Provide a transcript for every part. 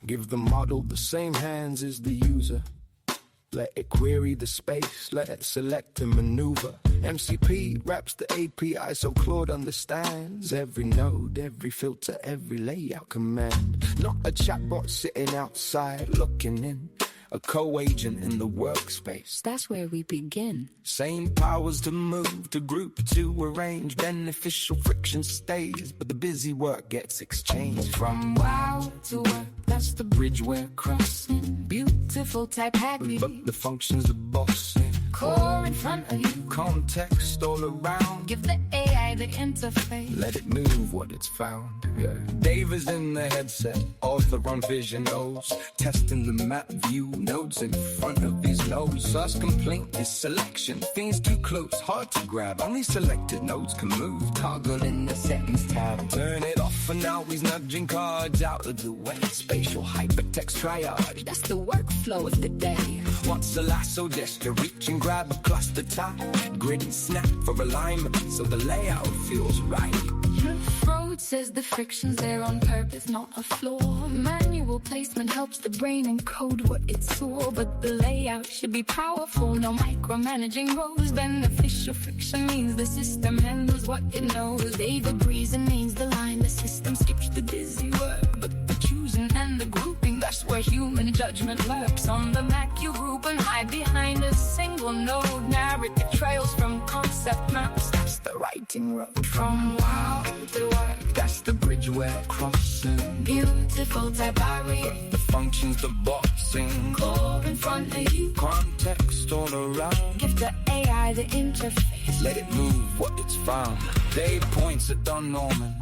Give the model the same hands as the user. Let it query the space, let it select and maneuver. MCP wraps the API so Claude understands every node, every filter, every layout command. Not a chatbot sitting outside looking in, a co-agent in the workspace. That's where we begin. Same powers to move, to group, to arrange. Beneficial friction stays, but the busy work gets exchanged. From wow to work, that's the bridge we're crossing. Beautiful typography, but the function's the boss. Core in front of you, context all around. Give the AI the interface, let it move what it's found. Yeah. Dave is in the headset, author on Vision knows. Testing the map view, nodes in front of his nose. First complaint is selection, things too close, hard to grab. Only selected nodes can move. Toggle in the settings tab, turn it off for now. He's nudging cards out of the way. Spatial hypertext triage, that's the workflow of the day. What's a lasso gesture? Reach and grab a cluster top. Grid and snap for alignment, so the layout feels right. Freud says the friction's there on purpose, not a flaw. Manual placement helps the brain encode what it saw, but the layout should be powerful. No micromanaging rows. Beneficial friction means the system handles what it knows. David breathes and names the line. The system skips the busy work, but the choosing and the grouping, that's where human judgment lurks. On the Mac you group and hide behind a single node. Narrative trails from concept maps, that's the writing road. From wow to work, that's the bridge we're crossing. Beautiful typography, the function's the boxing. Core in front of you, context all around. Give the AI the interface, let it move what it's found. Dave points at Don Norman,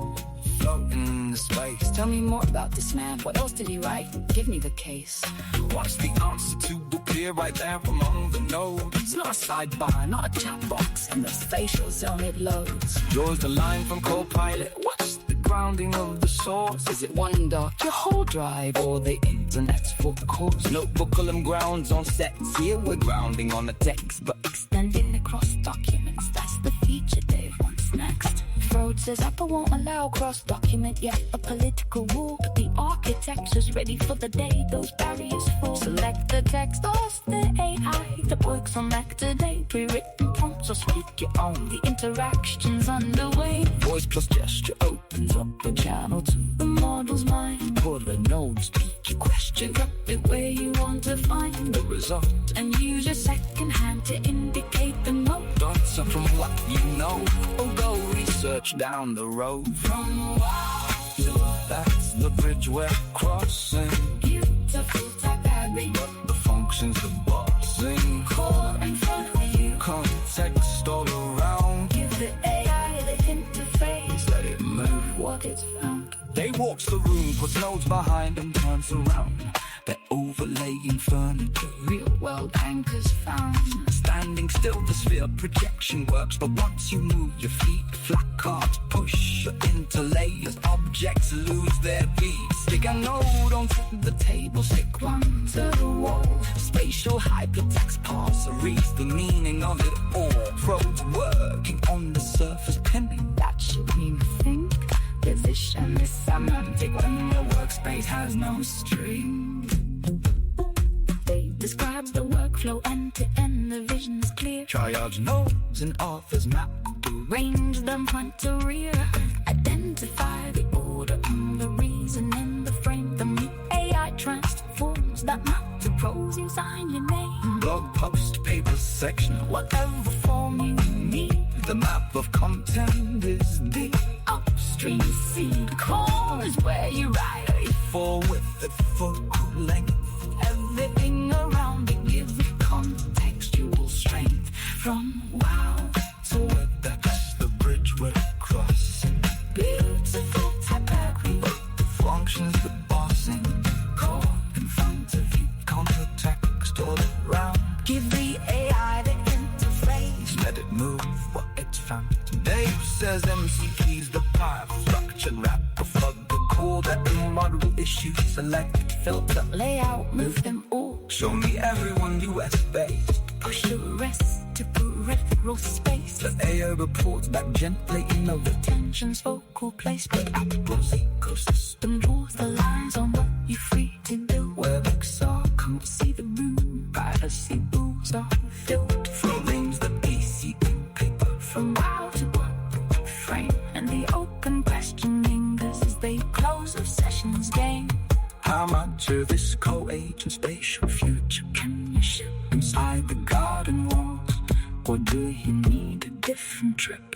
floating in the space. Tell me more about this man, what else did he write? Give me the case. What's the answer to appear right there among the nodes? It's not a sidebar, not a chat box. In the spatial zone it loads. Draws the line from Copilot. What's the grounding of the source? Is it one dot, your whole drive, or the internet's full course? Notebook column grounds on sets. Here we're grounding on the text, but extending across documents. That's the feature Dave wants next. Freud says Apple won't allow cross-document yet, a political rule, but the architecture's ready for the day those barriers fall. Select the text, ask the AI that works on Mac today. Pre-written prompts or speak your own, the interaction's underway. Voice plus gesture opens up a channel to the model's mind. Pull the nodes, speak your question, drop it where you want to find the result, and use your second hand to indicate the mode. Answer from what you know, or go research down the road. From wow to work, that's the bridge we're crossing. Beautiful typography, but the function's the boxing. Core in front of you, context all around. Give the AI the interface, let it move what it's found. They walks the room, puts nodes behind and turns around. They're overlaying furniture, real world anchors found. Standing still, the sphere projection works, but once you move your feet, flat cards push into layers. Objects lose their beat. Stick a node onto the table, stick one to the wall. Spatial hypertext parser reads the meaning of it all. Pros working on the surface pinning, that should mean think. The vision is semantic when the workspace has no string. They describe the workflow end to end, the vision is clear. Triage nodes and authors map. Arrange them front to rear. Identify the order and the reason in the frame. The AI transforms that map to prose, you sign your name. Blog post, paper section, whatever form you need. The map of content is the upstream seed. Core is where you write. For width, for length. Everything around it gives it contextual strength. From wow to work, that's the bridge we're crossing. Beautiful typography, but the function's the bossing. Core in front of you, context all around. Give the AI the interface, let it move what it's found. Dave says MCP's the power structure wrap of the core that the model issues. Select, filter, layout, move them all. Show me everyone US-based. Push a rest to peripheral space. The AI reports back gently, you know the tension's focal place. But Apple's ecosystem draws the lines on what you're free to frame, and the open question lingers as they close obsession's game. How much of this co-age and spatial future can you ship inside the garden walls? Or do you need a different trip?